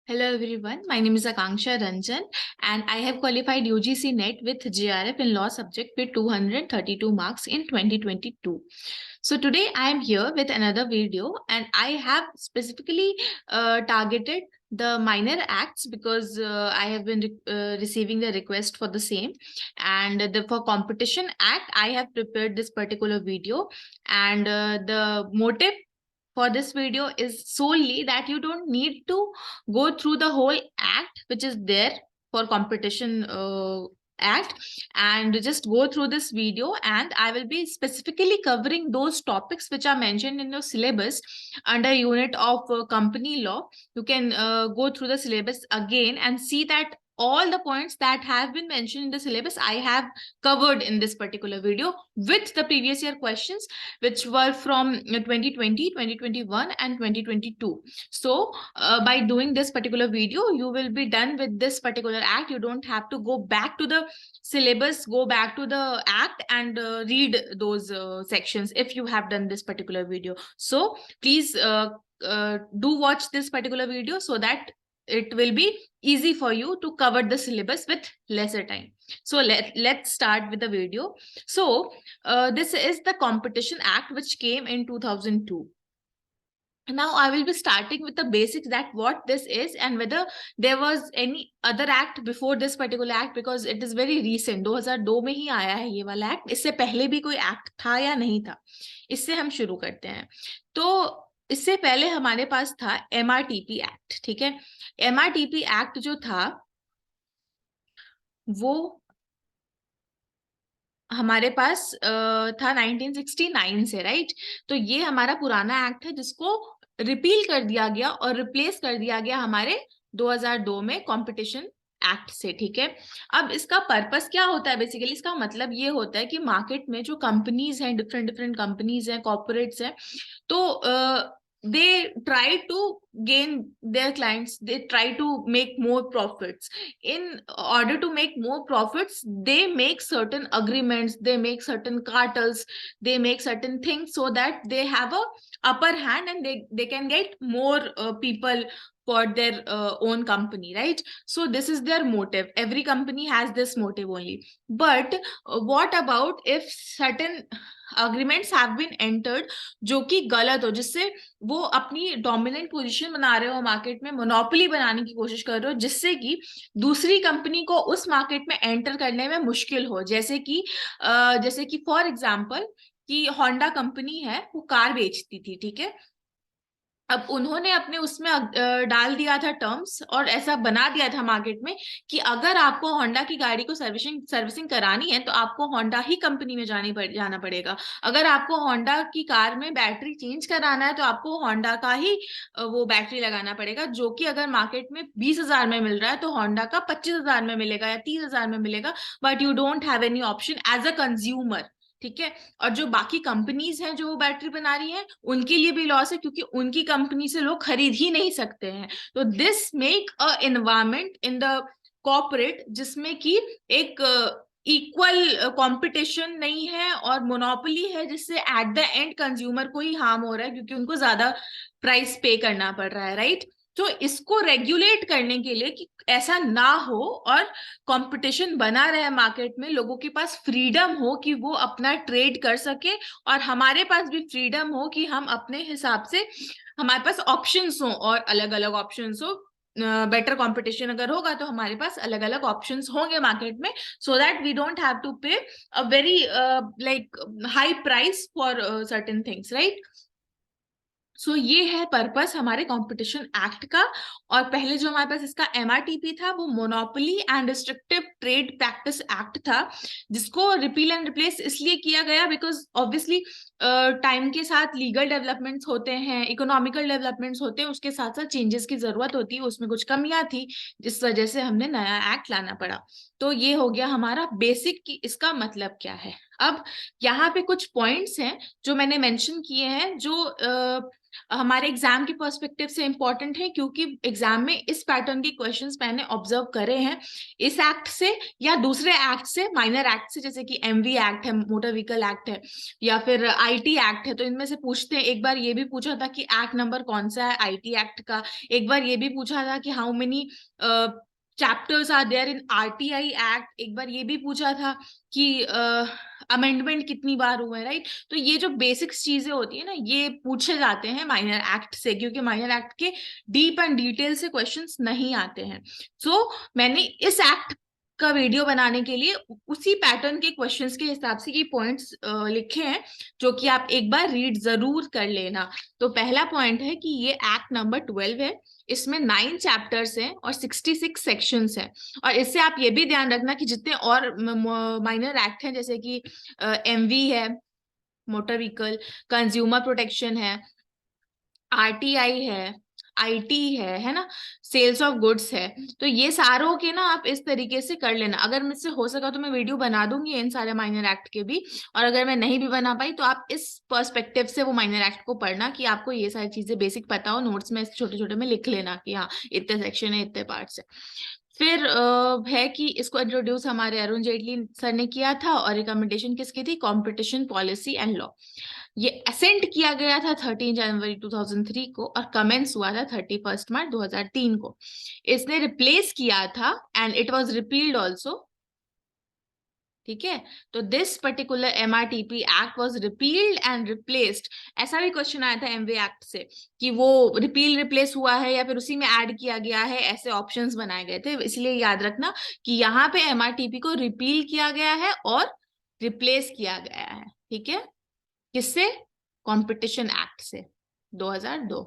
Hello everyone, my name is Akanksha Ranjan and I have qualified UGC NET with JRF in law subject with 232 marks in 2022. So today I am here with another video and I have specifically targeted the minor acts because I have been receiving the request for the same, and for competition act I have prepared this particular video, and the motive for this video is solely that you don't need to go through the whole act which is there for competition act, and just go through this video, and I will be specifically covering those topics which are mentioned in your syllabus under unit of company law. You can go through the syllabus again and see that all the points that have been mentioned in the syllabus I have covered in this particular video with the previous year questions which were from 2020, 2021 and 2022. So by doing this particular video, you will be done with this particular act. You don't have to go back to the syllabus, go back to the act and read those sections if you have done this particular video. So please do watch this particular video so that it will be easy for you to cover the syllabus with lesser time. So let's start with the video. So this is the Competition Act which came in 2002. Now I will be starting with the basics, that what this is and whether there was any other act before this particular act, because it is very recent. 2002 में ही आया है ये वाला act, इससे पहले भी कोई act था या नहीं था, इससे हम शुरू करते हैं। तो इससे पहले हमारे पास था MRTP एक्ट, ठीक है। MRTP एक्ट जो था वो हमारे पास था 1969 से, राइट। तो ये हमारा पुराना एक्ट है जिसको रिपील कर दिया गया और रिप्लेस कर दिया गया हमारे 2002 में कंपटीशन एक्ट से, ठीक है। अब इसका पर्पस क्या होता है, बेसिकली इसका मतलब ये होता है कि मार्केट में जो कंपनीज हैं, डिफरेंट डिफरेंट कंपनीज हैं, कॉर्पोरेट्स हैं, तो they try to gain their clients, they try to make more profits. In order to make more profits, they make certain agreements, they make certain cartels, they make certain things so that they have a upper hand and they can get more people for their own company, right? So this is their motive. Every company has this motive only. But what about if certain agreements have been entered जो कि गलत हो, जिससे वो अपनी dominant position बना रहे हो मार्केट में, मोनोपोली बनाने की कोशिश कर रहे हो, जिससे कि दूसरी कंपनी को उस मार्केट में एंटर करने में मुश्किल हो। जैसे कि फॉर एग्जांपल कि होंडा कंपनी है, वो कार बेचती थी, ठीक है। अब उन्होंने अपने उसमें डाल दिया था टर्म्स और ऐसा बना दिया था मार्केट में कि अगर आपको होंडा की गाड़ी को सर्विसिंग करानी है तो आपको होंडा ही कंपनी में जाना पड़ेगा। अगर आपको होंडा की कार में बैटरी चेंज कराना है तो आपको होंडा का ही वो बैटरी लगाना पड़ेगा, जो कि अगर मार्केट में 20,000 में मिल रहा है तो होंडा का 25,000 में मिलेगा या 30,000 में मिलेगा, but you don't have any option as a consumer, ठीक है। और जो बाकी कंपनीज हैं जो बैटरी बना रही हैं, उनके लिए भी लॉस है क्योंकि उनकी कंपनी से लोग खरीद ही नहीं सकते हैं। तो this make a environment in the corporate जिसमें कि एक इक्वल कंपटीशन नहीं है और मोनोपोली है, जिससे एट द एंड कंज्यूमर को ही हार्म हो रहा है क्योंकि उनको ज्यादा प्राइस पे करना पड़ रहा है, राइट। तो इसको रेगुलेट करने के लिए कि ऐसा ना हो और कंपटीशन बना रहे मार्केट में, लोगों के पास फ्रीडम हो कि वो अपना ट्रेड कर सके और हमारे पास भी फ्रीडम हो कि हम अपने हिसाब से, हमारे पास ऑप्शंस हो और अलग अलग ऑप्शंस हो। बेटर कंपटीशन अगर होगा तो हमारे पास अलग अलग ऑप्शंस होंगे मार्केट में, so that we don't have to pay a very like high price for certain things, right. So ये है पर्पस हमारे कंपटीशन एक्ट का। और पहले जो हमारे पास इसका MRTP था वो monopoly and restrictive trade practice act था, जिसको रिपील एंड रिप्लेस इसलिए किया गया बिकॉज ऑब्वियसली टाइम के साथ लीगल डेवलपमेंट्स होते हैं, इकोनॉमिकल डेवलपमेंट्स होते हैं, उसके साथ साथ चेंजेस की जरूरत होती है, उसमें कुछ कमियां थी जिस वजह से हमने नया एक्ट लाना पड़ा। तो ये हो गया हमारा बेसिक कि इसका मतलब क्या है। अब यहाँ पे कुछ पॉइंट्स हैं जो मैंने मेंशन किए हैं जो हमारे एग्जाम के पर्सपेक्टिव से इंपॉर्टेंट है, क्योंकि एग्जाम में इस पैटर्न के क्वेश्चंस मैंने ऑब्जर्व करे हैं इस एक्ट से या दूसरे एक्ट से, माइनर एक्ट से, जैसे कि MV एक्ट है, मोटर व्हीकल एक्ट है, या फिर आईटी एक्ट है, तो इनमें से पूछते हैं, एक बार ये भी पूछा था कि एक्ट नंबर कौन सा है आईटी एक्ट का, एक बार ये भी पूछा था कि how many chapters are there in RTI act, एक बार ये भी पूछा था कि अमेंडमेंट कितनी बार हुआ है, राइट। तो ये जो बेसिक्स चीजें होती है ना, ये पूछे जाते हैं माइनर एक्ट से, क्योंकि माइनर एक्ट के डीप एंड डिटेल से क्वेश्चंस नहीं आते हैं। सो मैंने इस एक्ट का वीडियो बनाने के लिए उसी पैटर्न के क्वेश्चंस के हिसाब से ये पॉइंट्स लिखे हैं, जो कि आप एक बार रीड जरूर कर लेना। तो पहला पॉइंट है कि ये एक्ट नंबर 12 है, इसमें 9 चैप्टर्स हैं और 66 सेक्शंस हैं। और इससे आप ये भी ध्यान रखना कि जितने और माइनर एक्ट हैं, जैसे कि एमवी है, मोटर व्हीकल, कंज्यूमर प्रोटेक्शन है, आरटीआई है, आईटी है ना, सेल्स ऑफ गुड्स है, तो ये सारों के ना आप इस तरीके से कर लेना। अगर मुझसे हो सका तो मैं वीडियो बना दूंगी इन सारे माइनर एक्ट के भी, और अगर मैं नहीं भी बना पाई तो आप इस पर्सपेक्टिव से वो माइनर एक्ट को पढ़ना कि आपको ये सारी चीजें बेसिक पता हो, नोट्स में छोटे छोटे में लिख लेना कि हाँ इतने सेक्शन है, इतने पार्ट्स है। फिर है कि इसको इंट्रोड्यूस हमारे अरुण जेटली सर ने किया था, और रिकमेंडेशन किसकी थी, कंपटीशन पॉलिसी एंड लॉ। ये असेंट किया गया था 13 जनवरी 2003 को, और कमेंस हुआ था 31 मार्च 2003 को। इसने रिप्लेस किया था and it was repealed also, ठीक है। तो this particular MRTP act was repealed and replaced. ऐसा भी क्वेश्चन आया था एमवे एक्ट से कि वो रिपील रिप्लेस हुआ है या फिर उसी में ऐड किया गया है, ऐसे ऑप्शंस बनाए गए थे। इसलिए याद रखना कि यहाँ पे एमआरटीपी को रिपील किया गया है और रिप्लेस किया गया है, ठीक है। किससे, कंपटीशन एक्ट से 2002।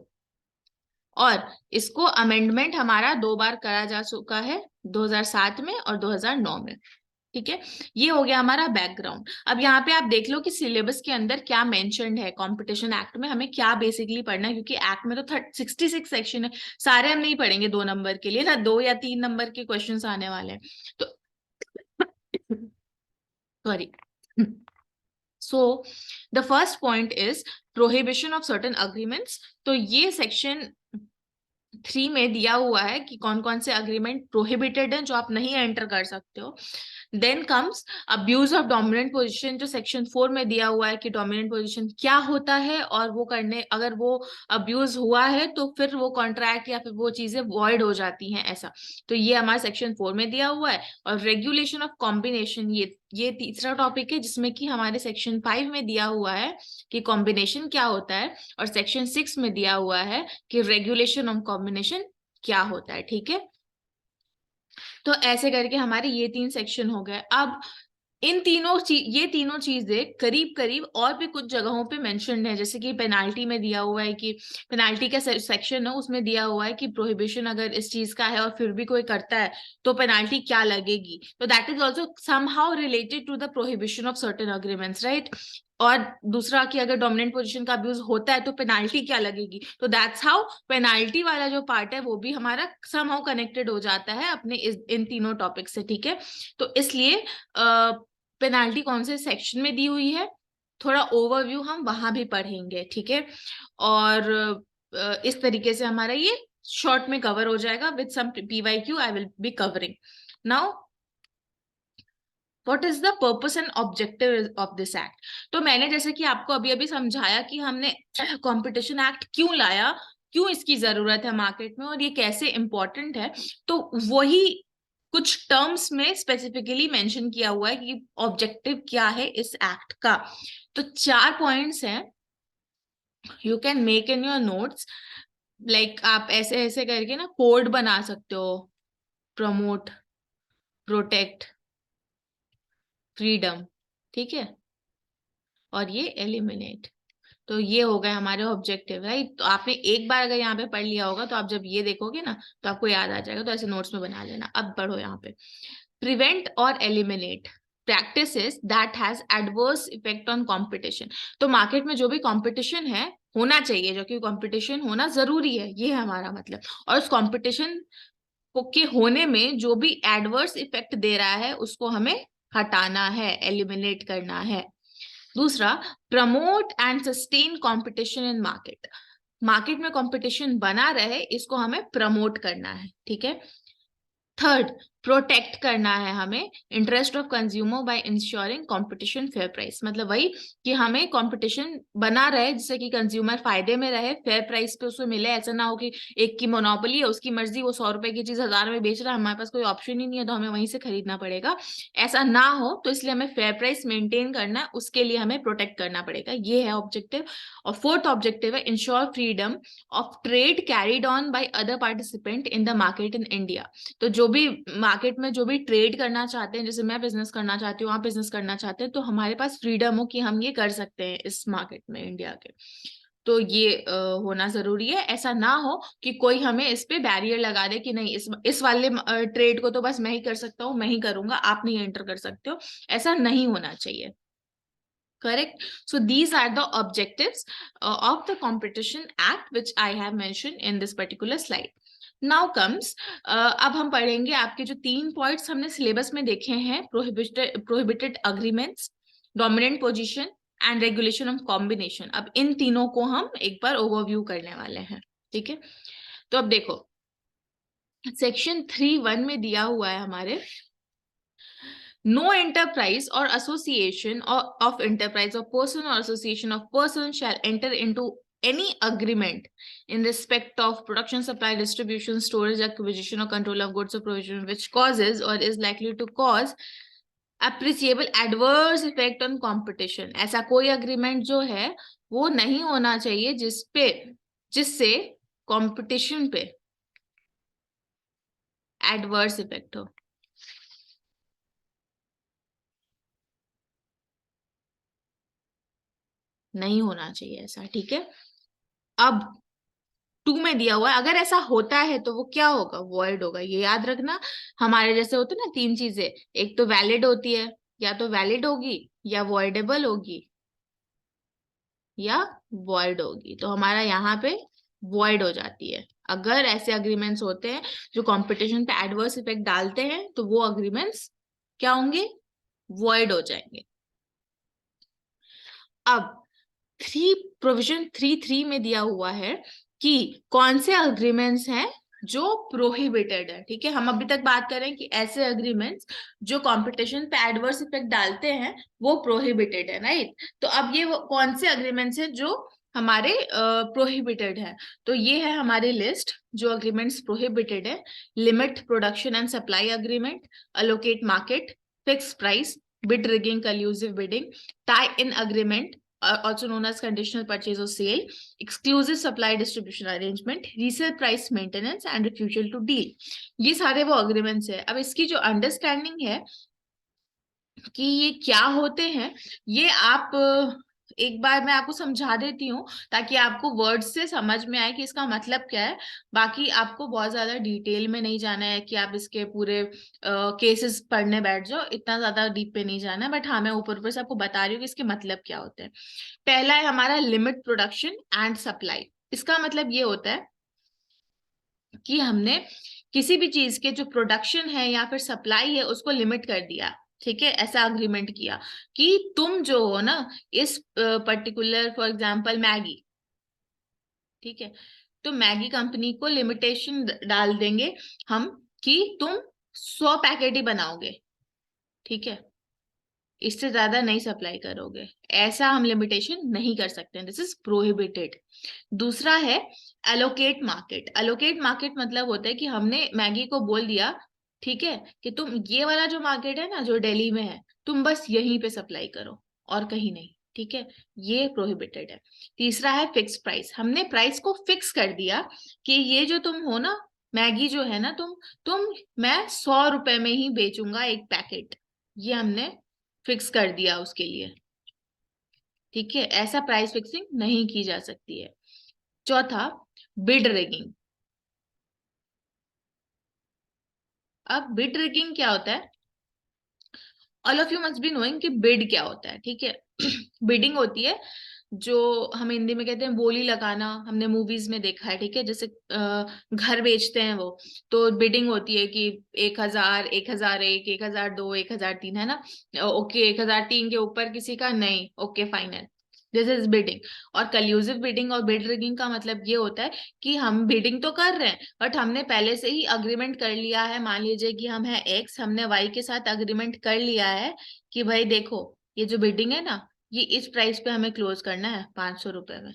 और इसको अमेंडमेंट हमारा 2 बार करा जा चुका है, 2007 में और 2009 में, ठीक है। ये हो गया हमारा बैकग्राउंड। अब यहाँ पे आप देख लो कि सिलेबस के अंदर क्या मेंशन्ड है, कंपटीशन एक्ट में हमें क्या बेसिकली पढ़ना है, क्योंकि एक्ट में तो 66 सेक्शन है, सारे हम नहीं पढ़ेंगे 2 नंबर के लिए ना, 2 या 3 नंबर के क्वेश्चंस आने वाले हैं। तो sorry. So the first point is prohibition of certain agreements. तो ये सेक्शन 3 में दिया हुआ है कि कौन कौन से अग्रीमेंट प्रोहिबिटेड हैं, जो आप नहीं एंटर कर सकते हो। Then comes abuse of dominant position, जो सेक्शन 4 में दिया हुआ है कि डोमिनेंट पोजीशन क्या होता है, और वो करने अगर वो अब्यूज हुआ है तो फिर वो कॉन्ट्रैक्ट या फिर वो चीजें वॉइड हो जाती हैं, ऐसा। तो ये हमारे सेक्शन 4 में दिया हुआ है। और रेगुलेशन ऑफ कॉम्बिनेशन, ये तीसरा टॉपिक है, जिसमें कि हमारे सेक्शन 5 में दिया हुआ है कि कॉम्बिनेशन क्या होता है, और सेक्शन 6 में दिया हुआ है कि रेगुलेशन ऑफ कॉम्बिनेशन क्या होता है, ठीक है। तो ऐसे करके हमारे ये 3 सेक्शन हो गए। अब ये तीनों चीजें करीब करीब और भी कुछ जगहों पे मेंशन्ड है, जैसे कि पेनाल्टी में दिया हुआ है कि पेनाल्टी का सेक्शन है, उसमें दिया हुआ है कि प्रोहिबिशन अगर इस चीज का है और फिर भी कोई करता है तो पेनाल्टी क्या लगेगी। तो that is also somehow related to the prohibition of certain agreements, right. और दूसरा कि अगर डोमिनेंट पोजीशन का अब्यूज होता है तो पेनाल्टी क्या लगेगी, तो दैट्स हाउ पेनाल्टी वाला जो पार्ट है वो भी हमारा समहाउ कनेक्टेड हो जाता है अपने इन तीनों टॉपिक से, ठीक है। तो इसलिए पेनाल्टी कौन से सेक्शन में दी हुई है, थोड़ा ओवरव्यू हम वहां भी पढ़ेंगे, ठीक है। और इस तरीके से हमारा ये शॉर्ट में कवर हो जाएगा with some PYQ I will be covering now. What is the purpose and objective of this act. तो मैंने जैसे कि आपको अभी अभी समझाया कि हमने कंपटीशन एक्ट क्यों लाया, क्यों इसकी जरूरत है मार्केट में, और ये कैसे इंपॉर्टेंट है। तो वही कुछ टर्म्स में स्पेसिफिकली मेंशन किया हुआ है कि ऑब्जेक्टिव क्या है इस एक्ट का। तो 4 पॉइंट्स हैं, you can make in your notes, like आप ऐसे ऐसे करके ना कोड बना सकते हो, प्रमोट, प्रोटेक्ट, फ्रीडम, ठीक है, और ये एलिमिनेट। तो ये हो गए हमारे ऑब्जेक्टिव, राइट। तो आपने एक बार अगर यहाँ पे पढ़ लिया होगा तो आप जब ये देखोगे ना तो आपको याद आ जाएगा, तो ऐसे नोट्स में बना लेना। अब पढ़ो यहाँ पे, प्रिवेंट और eliminate practices that has adverse effect on competition. तो मार्केट में जो भी कंपटीशन है होना चाहिए, जो कि कंपटीशन होना जरूरी है, ये है हमारा मतलब। और उस कंपटीशन के होने में जो भी एडवर्स इफेक्ट दे रहा है उसको हमें हटाना है, एलिमिनेट करना है। दूसरा, promote and sustain competition in market. Market में कंपटीशन बना रहे, इसको हमें प्रमोट करना है, ठीक है। थर्ड, प्रोटेक्ट करना है हमें interest of consumer by ensuring competition fair price. मतलब वही कि हमें कंपटीशन बना रहे जिससे कि कंज्यूमर फायदे में रहे, फेयर प्राइस पे उसको मिले। ऐसा ना हो कि एक की मोनोपोली है, उसकी मर्जी, वो 100 रुपए की चीज 1000 में बेच रहा है, हमारे पास कोई ऑप्शन ही नहीं है तो हमें वहीं से खरीदना पड़ेगा। ऐसा ना हो तो इसलिए हमें फेयर प्राइस मेंटेन करना है, उसके लिए हमें प्रोटेक्ट करना पड़ेगा। ये है ऑब्जेक्टिव। और फोर्थ ऑब्जेक्टिव है ensure freedom of trade carried on by other participant in the market in India. तो जो भी मार्केट में जो भी ट्रेड करना चाहते हैं, जैसे मैं बिजनेस करना चाहती हूँ, आप बिजनेस करना चाहते हैं, तो हमारे पास फ्रीडम हो कि हम ये कर सकते हैं इस मार्केट में इंडिया के। तो ये होना जरूरी है। ऐसा ना हो कि कोई हमें इस पे बैरियर लगा दे कि नहीं इस वाले ट्रेड को तो बस मैं ही कर सकता हूँ, मैं ही करूंगा, आप नहीं एंटर कर सकते हो। ऐसा नहीं होना चाहिए। Correct. So these are the objectives of the Competition Act which I have mentioned in this particular slide. Now comes अब हम पढ़ेंगे आपके जो 3 पॉइंट्स हमने सिलेबस में देखे हैं, prohibited agreements, dominant position and regulation of combination. अब इन तीनों को हम एक बार ओवरव्यू करने वाले हैं। ठीक है, तो अब देखो सेक्शन 3(1) में दिया हुआ है हमारे, no enterprise or association of enterprise or person or association of person shall enter into any agreement in respect of production, supply, distribution, storage, acquisition or control of goods or provision which causes or is likely to cause appreciable adverse effect on competition। ऐसा कोई agreement जो है वो नहीं होना चाहिए जिससे competition पे adverse effect हो। नहीं होना चाहिए ऐसा। ठीक है, अब 2 में दिया हुआ है अगर ऐसा होता है तो वो क्या होगा, वॉइड होगा। ये याद रखना। हमारे जैसे होते ना 3 चीजें, एक तो वैलिड होती है, या तो वैलिड होगी या वॉइडेबल होगी या वॉइड होगी। तो हमारा यहाँ पे वॉइड हो जाती है। अगर ऐसे अग्रीमेंट्स होते हैं जो कंपटीशन पे एडवर्स इफेक्ट डालते हैं तो वो अग्रीमेंट्स क्या होंगे, वॉइड हो जाएंगे। अब प्रोविजन 3(3) में दिया हुआ है कि कौन से अग्रीमेंट्स हैं जो प्रोहिबिटेड है। ठीक है, हम अभी तक बात करें कि ऐसे अग्रीमेंट्स जो कंपटीशन पे एडवर्स इफेक्ट डालते हैं वो प्रोहिबिटेड है, राइट। तो अब ये कौन से अग्रीमेंट्स हैं जो हमारे प्रोहिबिटेड है। तो ये है हमारी लिस्ट जो अग्रीमेंट्स प्रोहिबिटेड है। Limit production and supply agreement, allocate market, fix price, bid rigging, collusive bidding, tie in agreement also known as conditional purchase or sale, exclusive supply distribution arrangement, resale price maintenance and refusal to deal। ये सारे वो agreements है। अब इसकी जो understanding है कि ये क्या होते हैं, ये आप एक बार मैं आपको समझा देती हूँ ताकि आपको वर्ड्स से समझ में आए कि इसका मतलब क्या है। बाकी आपको बहुत ज्यादा डिटेल में नहीं जाना है कि आप इसके पूरे केसेस पढ़ने बैठ जाओ, इतना ज्यादा डीप पे नहीं जाना है। बट हाँ, मैं ऊपर ऊपर से आपको बता रही हूँ कि इसके मतलब क्या होते हैं। पहला है हमारा लिमिट प्रोडक्शन एंड सप्लाई। इसका मतलब ये होता है कि हमने किसी भी चीज के जो प्रोडक्शन है या फिर सप्लाई है उसको लिमिट कर दिया। ठीक है, ऐसा अग्रीमेंट किया कि तुम जो हो ना इस पर्टिकुलर, फॉर एग्जांपल मैगी, ठीक है, तो मैगी कंपनी को लिमिटेशन डाल देंगे हम कि तुम 100 पैकेट ही बनाओगे, ठीक है, इससे ज्यादा नहीं सप्लाई करोगे। ऐसा हम लिमिटेशन नहीं कर सकते, दिस इज प्रोहिबिटेड। दूसरा है एलोकेट मार्केट। एलोकेट मार्केट मतलब होता है कि हमने मैगी को बोल दिया, ठीक है, कि तुम ये वाला जो मार्केट है ना जो दिल्ली में है, तुम बस यहीं पे सप्लाई करो और कहीं नहीं। ठीक है, ये प्रोहिबिटेड है। तीसरा है फिक्स प्राइस। हमने प्राइस को फिक्स कर दिया कि ये जो तुम हो ना मैगी जो है ना तुम मैं 100 रुपए में ही बेचूंगा एक पैकेट, ये हमने फिक्स कर दिया उसके लिए। ठीक है, ऐसा प्राइस फिक्सिंग नहीं की जा सकती है। चौथा, बिड रिगिंग। अब बिड रिगिंग क्या होता है, all of you must be knowing कि बिड क्या होता है। ठीक है, बिडिंग होती है जो हम हिंदी में कहते हैं बोली लगाना, हमने मूवीज में देखा है। ठीक है, जैसे घर बेचते हैं वो, तो बिडिंग होती है कि 1000, 1001, 1002, 1003, है ना। ओके, 1003 के ऊपर किसी का नहीं, okay final, this is bidding. और कल्यूसिव बिडिंग और बिड रिगिंग का मतलब ये होता है कि हम बिडिंग तो कर रहे हैं बट हमने पहले से ही अग्रीमेंट कर लिया है। मान लीजिए कि हम है एक्स, हमने वाई के साथ अग्रीमेंट कर लिया है कि भाई देखो ये जो बिडिंग है ना, ये इस प्राइस पे हमें क्लोज करना है 500 रुपए में,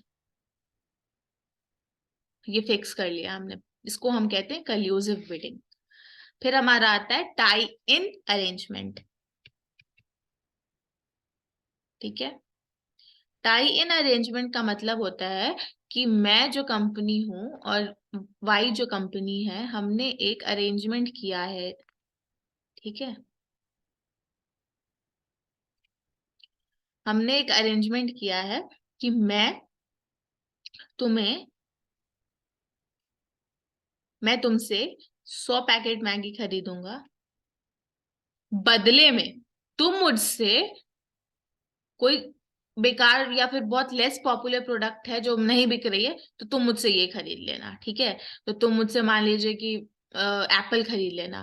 ये फिक्स कर लिया हमने। इसको हम कहते हैं कल्यूसिव बिडिंग। फिर हमारा आता है टाई इन अरेंजमेंट। ठीक है, टाई इन अरेंजमेंट का मतलब होता है कि मैं जो कंपनी हूं और वाई जो कंपनी है, हमने एक अरेंजमेंट किया है। ठीक है, हमने एक अरेंजमेंट किया है कि तुम्हें मैं तुमसे 100 पैकेट मैगी खरीदूंगा, बदले में तुम मुझसे कोई बेकार या फिर बहुत लेस पॉपुलर प्रोडक्ट है जो नहीं बिक रही है, तो तुम मुझसे ये खरीद लेना। ठीक है, तो तुम मुझसे मान लीजिए कि एप्पल खरीद लेना,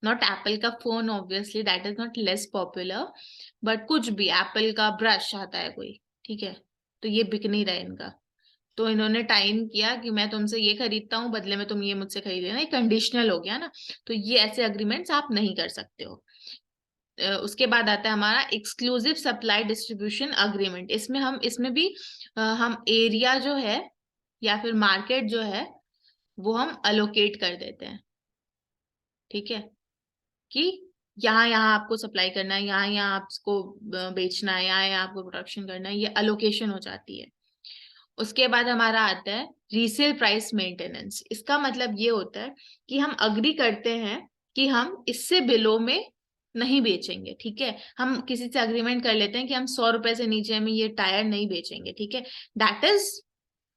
नॉट एप्पल का phone obviously, that is not less popular, but कुछ भी एप्पल का ब्रश आता है कोई, ठीक है, तो ये बिक नहीं रहा है इनका। तो इन्होंने टाइम किया कि मैं तुमसे ये खरीदता हूँ, बदले में तुम ये मुझसे खरीद लेना, ये कंडीशनल हो गया ना। तो ये ऐसे अग्रीमेंट्स आप नहीं कर सकते हो। उसके बाद आता है हमारा एक्सक्लूसिव सप्लाई डिस्ट्रीब्यूशन अग्रीमेंट। इसमें भी हम एरिया जो है या फिर मार्केट जो है वो हम अलोकेट कर देते हैं। ठीक है, कि यहाँ यहाँ आपको सप्लाई करना है, यहाँ यहाँ आपको बेचना है, यहाँ यहाँ आपको प्रोडक्शन करना है, ये अलोकेशन हो जाती है। उसके बाद हमारा आता है रीसेल प्राइस मेंटेनेंस। इसका मतलब ये होता है कि हम अग्री करते हैं कि हम इससे बिलो में नहीं बेचेंगे। ठीक है, हम किसी से अग्रीमेंट कर लेते हैं कि हम 100 रुपए से नीचे में ये टायर नहीं बेचेंगे। ठीक है, that is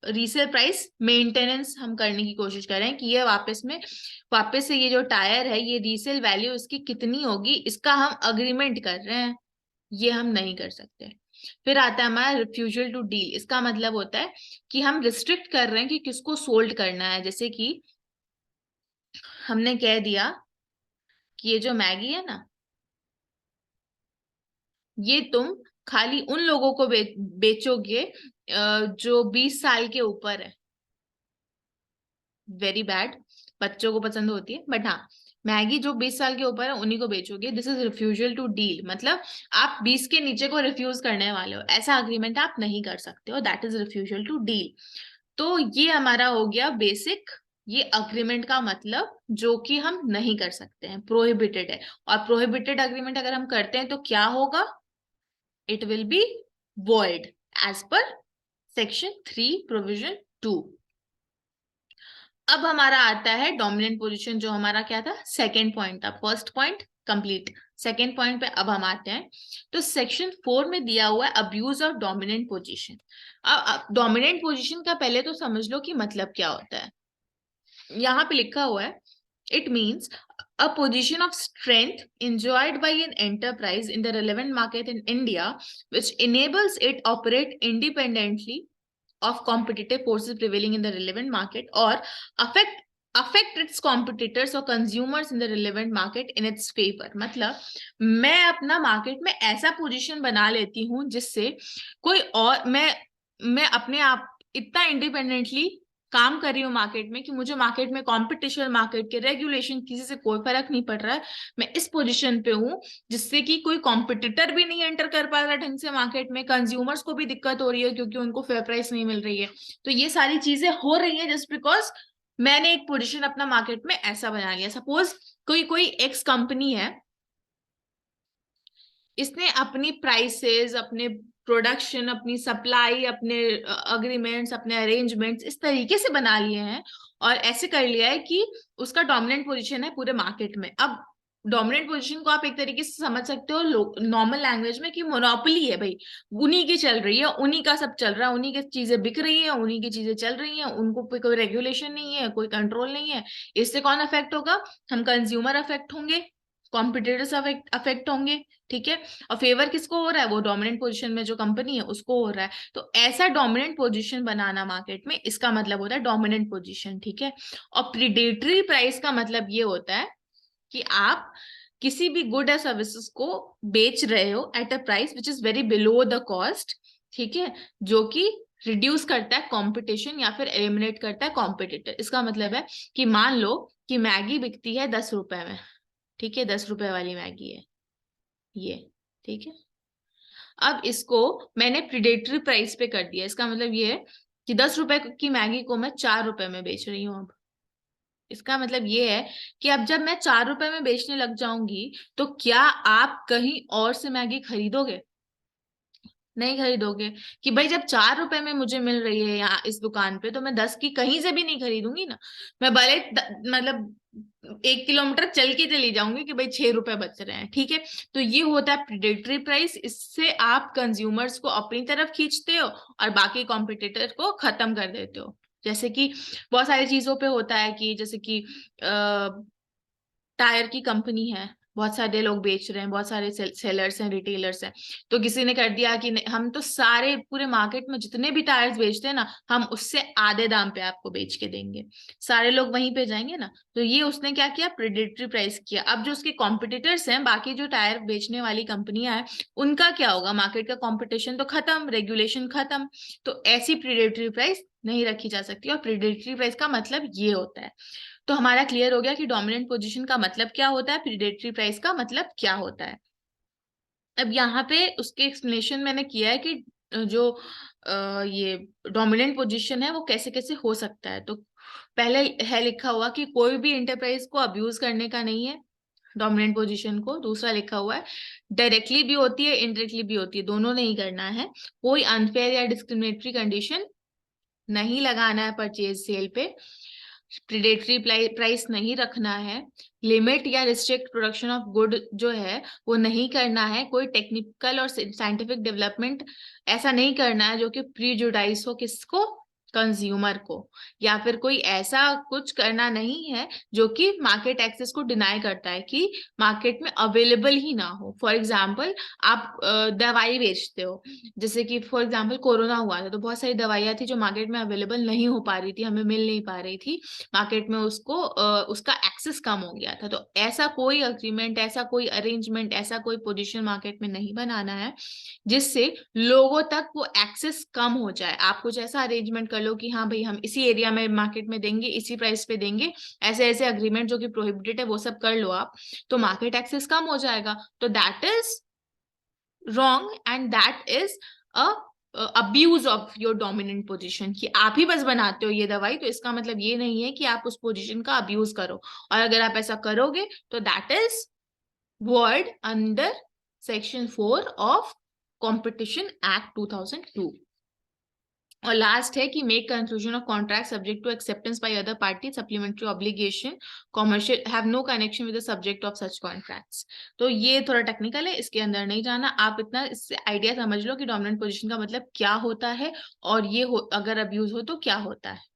resale price maintenance. हम करने की कोशिश कर रहे हैं कि ये वापस से ये जो टायर है, ये रीसेल वैल्यू इसकी कितनी होगी, इसका हम अग्रीमेंट कर रहे हैं, ये हम नहीं कर सकते। फिर आता है हमारा रिफ्यूजल टू डील। इसका मतलब होता है कि हम रिस्ट्रिक्ट कर रहे हैं कि किसको सोल्ड करना है। जैसे कि हमने कह दिया कि ये जो मैगी है ना, ये तुम खाली उन लोगों को बेचोगे जो 20 साल के ऊपर है। वेरी बैड, बच्चों को पसंद होती है, बट हाँ, मैगी जो 20 साल के ऊपर है उन्हीं को बेचोगे। This is refusal to deal, मतलब आप 20 के नीचे को रिफ्यूज करने वाले हो, ऐसा अग्रीमेंट आप नहीं कर सकते हो, that is refusal to deal. तो ये हमारा हो गया बेसिक, ये अग्रीमेंट का मतलब जो कि हम नहीं कर सकते हैं, प्रोहिबिटेड है। और प्रोहिबिटेड अग्रीमेंट अगर हम करते हैं तो क्या होगा, it will be void as per section 3 provision 2। अब हमारा आता है डोमिनेंट पोजीशन, जो हमारा क्या था, सेकेंड पॉइंट था। First point complete, second point पे अब हम आते हैं। तो सेक्शन 4 में दिया हुआ है अब्यूज ऑफ डोमिनेंट पोजीशन। अब डोमिनेंट पोजीशन का पहले तो समझ लो कि मतलब क्या होता है। यहाँ पे लिखा हुआ है, it means a position of strength enjoyed by an enterprise in the relevant market in India which enables it operate independently of competitive forces prevailing in the relevant market or affect its competitors or consumers in the relevant market in its favor। मतलब मैं अपना market में ऐसा position बना लेती हूँ जिससे कोई और मैं अपने आप इतना इंडिपेंडेंटली काम कर रही हूँ मार्केट में कि मुझे मार्केट में कंपटीशन, मार्केट के रेगुलेशन, किसी से कोई फर्क नहीं पड़ रहा है। मैं इस पोजीशन पे हूँ जिससे कि कोई कॉम्पिटिटर भी नहीं एंटर कर पा रहा ढंग से मार्केट में, कंज्यूमर्स को भी दिक्कत हो रही है क्योंकि उनको फेयर प्राइस नहीं मिल रही है। तो ये सारी चीजें हो रही है जस्ट बिकॉज मैंने एक पोजीशन अपना मार्केट में ऐसा बना लिया। सपोज कोई कोई एक्स कंपनी है, इसने अपनी प्राइसेस, अपने प्रोडक्शन, अपनी सप्लाई, अपने अग्रीमेंट्स, अपने अरेंजमेंट्स इस तरीके से बना लिए हैं और ऐसे कर लिया है कि उसका डोमिनेंट पोजीशन है पूरे मार्केट में। अब डोमिनेंट पोजीशन को आप एक तरीके से समझ सकते हो नॉर्मल लैंग्वेज में कि मोनोपोली है भाई, उन्हीं की चल रही है, उन्हीं का सब चल रहा है, उन्हीं की चीजें बिक रही है, उन्हीं की चीजें चल रही है, उनको कोई रेगुलेशन नहीं है, कोई कंट्रोल नहीं है। इससे कौन अफेक्ट होगा, हम कंज्यूमर अफेक्ट होंगे, कॉम्पिटिटर्स अफेक्ट होंगे। ठीक है, और फेवर किसको हो रहा है, वो डोमिनेंट पोजीशन में जो कंपनी है उसको हो रहा है। तो ऐसा डोमिनेंट पोजीशन बनाना मार्केट में, इसका मतलब होता है डोमिनेंट पोजीशन। ठीक है, और प्रीडेटरी प्राइस का मतलब ये होता है कि आप किसी भी गुड या सर्विसेज को बेच रहे हो at a price which is very below the cost, ठीक है, जो कि रिड्यूस करता है कंपटीशन या फिर एलिमिनेट करता है कॉम्पिटिटर। इसका मतलब है कि मान लो कि मैगी बिकती है 10 रुपए में, ठीक है, 10 रुपए वाली मैगी है ये, ठीक है। अब इसको मैंने प्रिडेटरी प्राइस पे कर दिया, इसका मतलब ये है कि 10 रुपए की मैगी को मैं 4 रुपए में बेच रही हूँ अब। इसका मतलब ये है कि अब जब मैं 4 रुपए में बेचने लग जाऊंगी तो क्या आप कहीं और से मैगी खरीदोगे? नहीं खरीदोगे। कि भाई जब 4 रुपए में मुझे मिल रही है यहाँ इस दुकान पे, तो मैं 10 की कहीं से भी नहीं खरीदूंगी ना। मैं भले मतलब 1 किलोमीटर चल के चली जाऊंगी कि भाई 6 रुपए बच रहे हैं, ठीक है। तो ये होता है प्रिडेटरी प्राइस। इससे आप कंज्यूमर्स को अपनी तरफ खींचते हो और बाकी कॉम्पिटिटर को खत्म कर देते हो। जैसे कि बहुत सारी चीजों पे होता है कि जैसे कि टायर की कंपनी है, बहुत सारे लोग बेच रहे हैं, बहुत सारे सेलर्स हैं, रिटेलर्स हैं। तो किसी ने कर दिया कि हम तो सारे पूरे मार्केट में जितने भी टायर्स बेचते हैं ना, हम उससे आधे दाम पे आपको बेच के देंगे। सारे लोग वहीं पे जाएंगे ना। तो ये उसने क्या किया, प्रेडेटरी प्राइस किया। अब जो उसके कॉम्पिटिटर्स हैं, बाकी जो टायर बेचने वाली कंपनियां हैं, उनका क्या होगा, मार्केट का कॉम्पिटिशन तो खत्म, रेगुलेशन खत्म। तो ऐसी प्रेडेटरी प्राइस नहीं रखी जा सकती। और प्रेडेटरी प्राइस का मतलब ये होता है। तो हमारा क्लियर हो गया कि डोमिनेंट पोजीशन का मतलब क्या होता है, प्रीडेटरी प्राइस का मतलब क्या होता है। अब यहाँ पे उसके एक्सप्लेनेशन मैंने किया है कि जो ये डोमिनेंट पोजीशन है वो कैसे कैसे हो सकता है। तो पहले है लिखा हुआ कि कोई भी इंटरप्राइज को अब्यूज करने का नहीं है डोमिनेंट पोजीशन को। दूसरा लिखा हुआ है डायरेक्टली भी होती है, इनडायरेक्टली भी होती है, दोनों नहीं करना है। कोई अनफेयर या डिस्क्रिमिनेटरी कंडीशन नहीं लगाना है परचेज सेल पे। प्रिडेटरी प्राइस नहीं रखना है। लिमिट या रिस्ट्रिक्ट प्रोडक्शन ऑफ गुड जो है वो नहीं करना है। कोई टेक्निकल और साइंटिफिक डेवलपमेंट ऐसा नहीं करना है जो कि प्रीजुडाइस हो किसको, कंज्यूमर को। या फिर कोई ऐसा कुछ करना नहीं है जो कि मार्केट एक्सेस को डिनाई करता है, कि मार्केट में अवेलेबल ही ना हो। फॉर एग्जाम्पल आप दवाई बेचते हो, जैसे कि फॉर एग्जाम्पल कोरोना हुआ था, तो बहुत सारी दवाइयां थी जो मार्केट में अवेलेबल नहीं हो पा रही थी, हमें मिल नहीं पा रही थी मार्केट में, उसको उसका एक्सेस कम हो गया था। तो ऐसा कोई अग्रीमेंट, ऐसा कोई अरेंजमेंट, ऐसा कोई पोजीशन मार्केट में नहीं बनाना है जिससे लोगों तक वो एक्सेस कम हो जाए। आप कुछ ऐसा अरेंजमेंट कर लो कि हाँ भाई हम इसी एरिया में मार्केट में देंगे, इसी प्राइस पे देंगे, ऐसे ऐसे अग्रीमेंट जो कि प्रोहिबिटेड है वो सब कर लो आप, तो मार्केट एक्सेस कम हो जाएगा। तो that is wrong and that is a abuse of your dominant position. कि आप ही बस बनाते हो ये दवाई, तो इसका मतलब ये नहीं है कि आप उस पोजीशन का अब्यूज करो। और अगर आप ऐसा करोगे तो that is void under section 4 of competition act 2002। और लास्ट है कि make conclusion of contract subject to acceptance by other party, supplementary obligation commercial have no connection with the subject of such contracts. तो ये थोड़ा technical है, इसके अंदर नहीं जाना। आप इतना इससे आइडिया समझ लो कि डोमिनेंट पोजीशन का मतलब क्या होता है और ये अगर अब्यूज हो तो क्या होता है।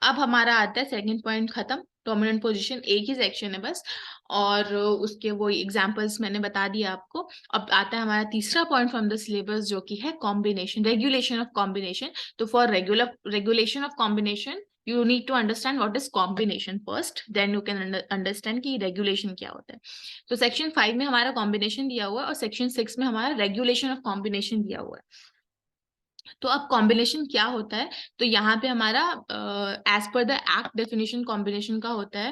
अब हमारा आता है सेकंड पॉइंट खत्म। डोमिनेंट पोजीशन एक ही सेक्शन है बस, और उसके वो एग्जांपल्स मैंने बता दिया आपको। अब आता है हमारा तीसरा पॉइंट फ्रॉम द सिलेबस, जो कि है कॉम्बिनेशन, रेगुलेशन ऑफ कॉम्बिनेशन। तो for regulation of combination you need to understand what is combination first, then you can understand कि रेगुलेशन क्या होता है। तो सेक्शन 5 में हमारा कॉम्बिनेशन दिया हुआ है और सेक्शन 6 में हमारा रेगुलेशन ऑफ कॉम्बिनेशन दिया हुआ है। तो अब कॉम्बिनेशन क्या होता है, तो यहाँ पे हमारा as per the act definition combination का होता है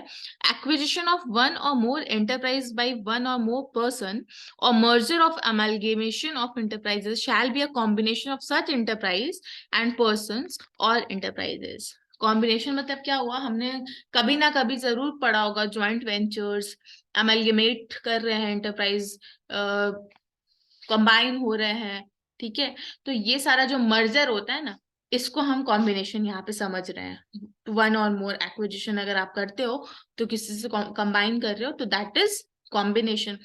एक्विजिशन ऑफ वन और मोर एंटरप्राइज बाय वन और मोर पर्सन और merger of amalgamation of enterprises shall be a combination of such enterprise and persons और एंटरप्राइजेस। कॉम्बिनेशन मतलब क्या हुआ, हमने कभी ना कभी जरूर पढ़ा होगा, ज्वाइंट वेंचर्स, अमलगेमेट कर रहे हैं एंटरप्राइज, कंबाइन हो रहे हैं, ठीक है। तो ये सारा जो मर्जर होता है ना, इसको हम कॉम्बिनेशन यहाँ पे समझ रहे हैं। वन और मोर एक्विजिशन अगर आप करते हो तो किसी से कंबाइन कर रहे हो, तो दैट इज कॉम्बिनेशन।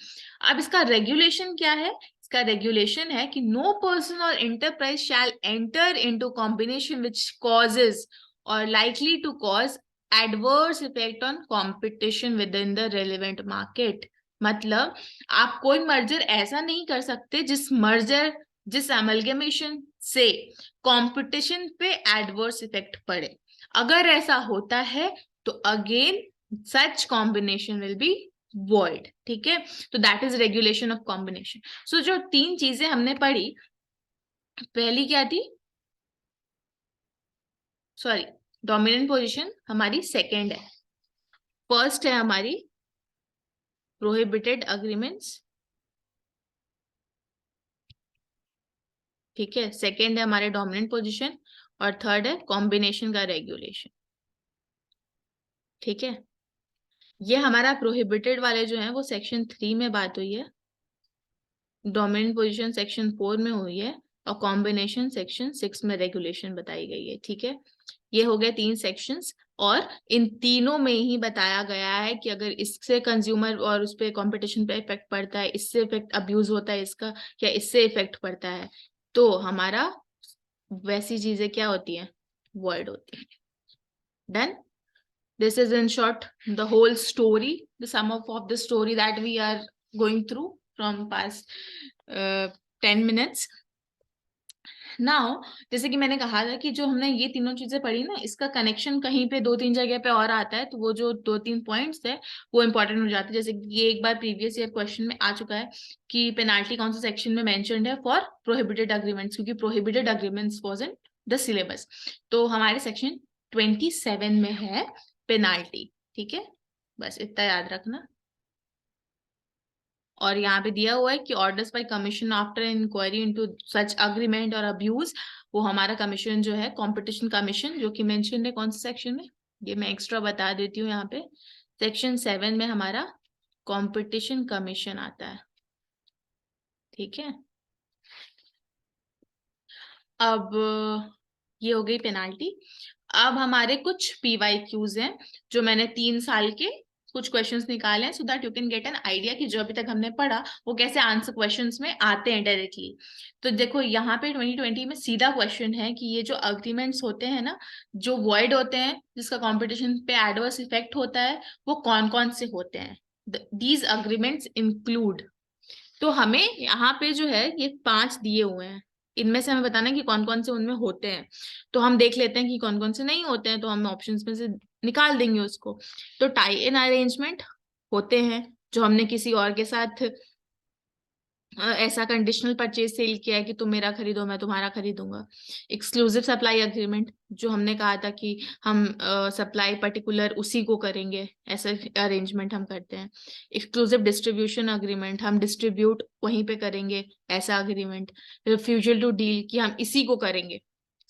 अब इसका रेगुलेशन क्या है, इसका रेगुलेशन है कि no person or enterprise shall enter into combination which causes or likely to cause adverse effect on competition within the relevant market. मतलब आप कोई मर्जर ऐसा नहीं कर सकते जिस अमलगेमेशन से कंपटीशन पे एडवर्स इफेक्ट पड़े। अगर ऐसा होता है तो again such combination will be void, ठीक है। तो that is regulation of combination. So जो तीन चीजें हमने पढ़ी, पहली क्या थी, सॉरी, डोमिनेंट पोजीशन हमारी सेकंड है। फर्स्ट है हमारी प्रोहिबिटेड अग्रीमेंट्स, ठीक है। सेकंड है हमारे डोमिनेंट पोजीशन, और थर्ड है कॉम्बिनेशन का रेगुलेशन, ठीक है। ये हमारा प्रोहिबिटेड वाले जो है वो सेक्शन 3 में बात हुई है, डोमिनेंट पोजीशन सेक्शन 4 में हुई है, और कॉम्बिनेशन सेक्शन 6 में रेगुलेशन बताई गई है, ठीक है। ये हो गए 3 सेक्शंस, और इन तीनों में ही बताया गया है कि अगर इससे कंज्यूमर और उस पे कंपटीशन पे इफेक्ट पड़ता है, इससे इफेक्ट अब्यूज होता है इसका, या इससे इफेक्ट पड़ता है, तो हमारा वैसी चीजें क्या होती हैं, वर्ड होती है। Done. This is in short the whole story, the sum of the story that we are going through from past 10 minutes. Now, जैसे कि मैंने कहा था कि जो हमने ये तीनों चीजें पढ़ी ना, इसका कनेक्शन कहीं पे 2-3 जगह पे और आता है, तो वो जो 2-3 पॉइंट्स है वो इंपॉर्टेंट हो जाते हैं। जैसे कि ये एक बार प्रीवियस ईयर क्वेश्चन में आ चुका है कि पेनाल्टी कौन सा सेक्शन में मेंशन्ड है फॉर प्रोहिबिटेड अग्रीमेंट्स, क्योंकि prohibited agreements was in the syllabus. तो हमारे सेक्शन 27 में है पेनाल्टी, ठीक है। बस इतना याद रखना। और यहाँ पे दिया हुआ है कि orders by commission after inquiry into such agreement और अब्यूज, वो हमारा कमीशन जो है कंपटीशन कमीशन, जो कि मेंशन है कौन से सेक्शन में, ये मैं एक्स्ट्रा बता देती हूँ यहाँ पे। सेक्शन 7 में हमारा कंपटीशन कमीशन आता है, ठीक है। अब ये हो गई पेनाल्टी। अब हमारे कुछ PYQs हैं, जो मैंने 3 साल के कुछ क्वेश्चंस निकाले हैं, so that you can get an idea कि जो अभी तक हमने पढ़ा वो कैसे आंसर क्वेश्चंस में आते हैं डायरेक्टली। तो देखो यहाँ पे 2020 में सीधा क्वेश्चन है कि ये जो अग्रीमेंट्स होते हैं ना, जो वॉइड होते हैं, जिसका कॉम्पिटिशन पे एडवर्स इफेक्ट होता है, वो कौन कौन से होते हैं। दीज अग्रीमेंट्स इंक्लूड, तो हमें यहाँ पे जो है ये 5 दिए हुए हैं, इनमें से हमें बताना है कि कौन कौन से उनमें होते हैं। तो हम देख लेते हैं कि कौन कौन से नहीं होते हैं, तो हम ऑप्शंस में से निकाल देंगे उसको। तो टाई इन अरेंजमेंट होते हैं, जो हमने किसी और के साथ ऐसा कंडीशनल परचेज सेल किया है कि तुम मेरा खरीदो मैं तुम्हारा खरीदूंगा। एक्सक्लूसिव सप्लाई अग्रीमेंट, जो हमने कहा था कि हम सप्लाई पर्टिकुलर उसी को करेंगे, ऐसा अरेंजमेंट हम करते हैं। एक्सक्लूसिव डिस्ट्रीब्यूशन अग्रीमेंट, हम डिस्ट्रीब्यूट वहीं पे करेंगे, ऐसा अग्रीमेंट। रिफ्यूजल टू डील, कि हम इसी को करेंगे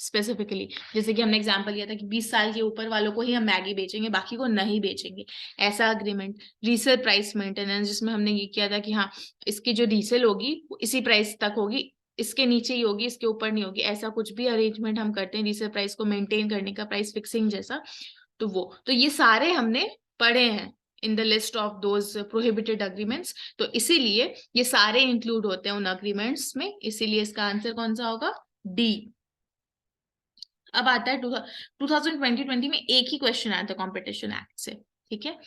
स्पेसिफिकली, जैसे कि हमने एग्जांपल लिया था कि 20 साल के ऊपर वालों को ही हम मैगी बेचेंगे, बाकी को नहीं बेचेंगे, ऐसा अग्रीमेंट। रीसेल प्राइस मेंटेनेंस, जिसमें हमने ये किया था कि हाँ इसकी जो रीसेल होगी वो इसी प्राइस तक होगी, इसके नीचे ही होगी, इसके ऊपर नहीं होगी, ऐसा कुछ भी अरेंजमेंट हम करते हैं रीसेल प्राइस को मेंटेन करने का, प्राइस फिक्सिंग जैसा। तो वो तो ये सारे हमने पढ़े हैं in the list of those prohibited agreements, तो इसीलिए ये सारे इंक्लूड होते हैं उन अग्रीमेंट्स में, इसीलिए इसका आंसर कौन सा होगा, डी। अब आता है 2020 में एक ही क्वेश्चन आया था कंपटीशन एक्ट से, ठीक है।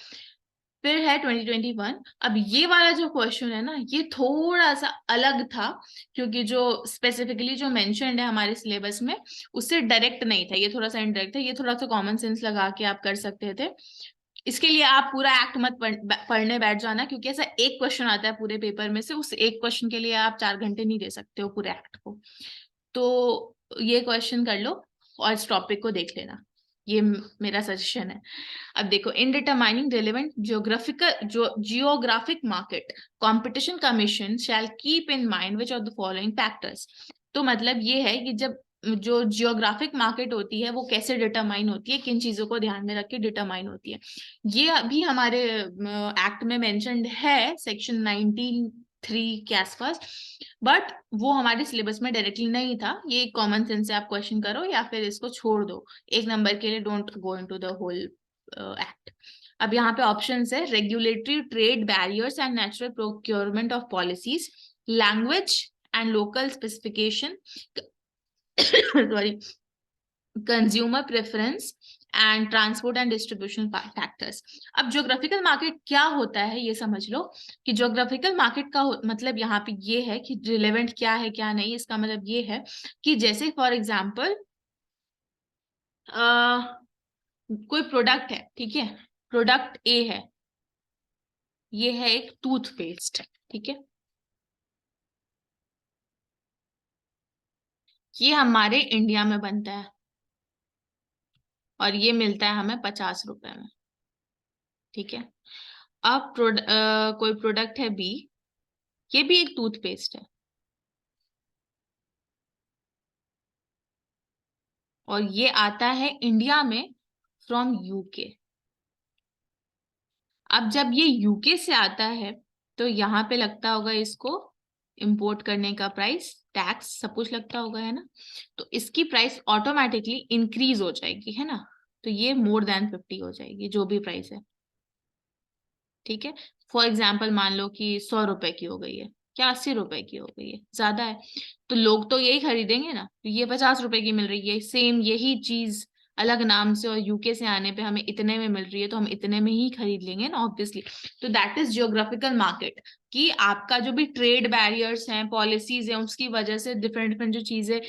फिर है 2021। अब ये वाला जो क्वेश्चन है ना, ये थोड़ा सा अलग था, क्योंकि जो स्पेसिफिकली जो मेंशन्ड है हमारे सिलेबस में उससे डायरेक्ट नहीं था, ये थोड़ा सा इनडायरेक्ट था। ये थोड़ा सा कॉमन सेंस लगा के आप कर सकते थे। इसके लिए आप पूरा एक्ट मत पढ़ने बैठ जाना, क्योंकि ऐसा एक क्वेश्चन आता है पूरे पेपर में से, उस एक क्वेश्चन के लिए आप 4 घंटे नहीं दे सकते हो पूरे एक्ट को। तो ये क्वेश्चन कर लो और इस टॉपिक को देख लेना, ये मेरा सजेशन है। अब देखो, in determining relevant geographic market, competition commission shell keep in mind which of the following factors. तो मतलब ये है कि जब जो जियोग्राफिक मार्केट होती है वो कैसे डिटरमाइन होती है, किन चीजों को ध्यान में रख के डिटरमाइन होती है, ये अभी हमारे एक्ट में मेंशन्ड है सेक्शन 19(3) के आसपास, बट वो हमारे सिलेबस में डायरेक्टली नहीं था। ये कॉमन सेंस से आप क्वेश्चन करो या फिर इसको छोड़ दो, एक नंबर के लिए don't go into the whole act. अब यहाँ पे ऑप्शन है, regulatory trade barriers and natural procurement of policies, language and local specification, sorry, consumer preference and transport and distribution factors. अब ज्योग्राफिकल मार्केट क्या होता है ये समझ लो, कि ज्योग्राफिकल मार्केट का मतलब यहाँ पे ये है कि रिलेवेंट क्या है क्या नहीं, इसका मतलब ये है कि जैसे फॉर एग्जाम्पल कोई प्रोडक्ट है, ठीक है, प्रोडक्ट ए है, ये है एक टूथपेस्ट, ठीक है। ये हमारे इंडिया में बनता है और ये मिलता है हमें 50 रुपए में। ठीक है। अब कोई प्रोडक्ट है बी, ये भी एक टूथपेस्ट है और ये आता है इंडिया में फ्रॉम यूके। अब जब ये यूके से आता है तो यहाँ पे लगता होगा इसको इंपोर्ट करने का प्राइस, टैक्स सब कुछ लगता होगा, है ना। तो इसकी प्राइस ऑटोमेटिकली इंक्रीज हो जाएगी, है ना। तो ये मोर देन 50 हो जाएगी जो भी प्राइस है। ठीक है। फॉर एग्जाम्पल मान लो कि 100 रुपए की हो गई है या 80 रुपए की हो गई है, ज्यादा है, तो लोग तो यही खरीदेंगे ना। तो ये 50 रुपए की मिल रही है, सेम यही चीज अलग नाम से और यूके से आने पे हमें इतने में मिल रही है, तो हम इतने में ही खरीद लेंगे ना ऑब्वियसली। तो दैट इज जियोग्राफिकल मार्केट। कि आपका जो भी ट्रेड बैरियर्स हैं, पॉलिसीज हैं, उसकी वजह से डिफरेंट डिफरेंट जो चीजें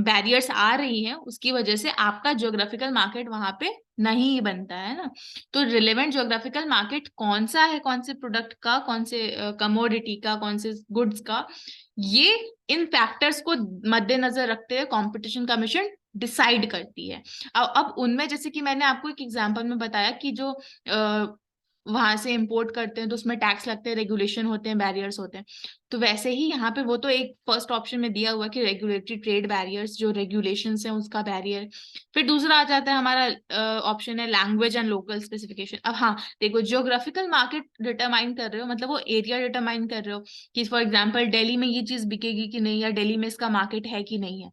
बैरियर्स आ रही हैं, उसकी वजह से आपका जियोग्राफिकल मार्केट वहां पे नहीं बनता है ना। तो रिलेवेंट ज्योग्राफिकल मार्केट कौन सा है, कौन से प्रोडक्ट का, कौन से कमोडिटी का, कौन से गुड्स का, ये इन फैक्टर्स को मद्देनजर रखते हुए कंपटीशन कमीशन डिसाइड करती है। अब उनमें जैसे कि मैंने आपको एक एग्जांपल में बताया कि जो वहां से इंपोर्ट करते हैं तो उसमें टैक्स लगते हैं, रेगुलेशन होते हैं, बैरियर्स होते हैं। तो वैसे ही यहाँ पे वो तो एक फर्स्ट ऑप्शन में दिया हुआ कि रेगुलेटरी ट्रेड बैरियर्स, जो रेगुलेशंस हैं उसका बैरियर। फिर दूसरा आ जाता है हमारा ऑप्शन है लैंग्वेज एंड लोकल स्पेसिफिकेशन। अब हाँ देखो, जियोग्राफिकल मार्केट डिटरमाइन कर रहे हो, मतलब वो एरिया डिटरमाइन कर रहे हो कि फॉर एग्जांपल दिल्ली में ये चीज बिकेगी कि नहीं, या दिल्ली में इसका मार्केट है कि नहीं है।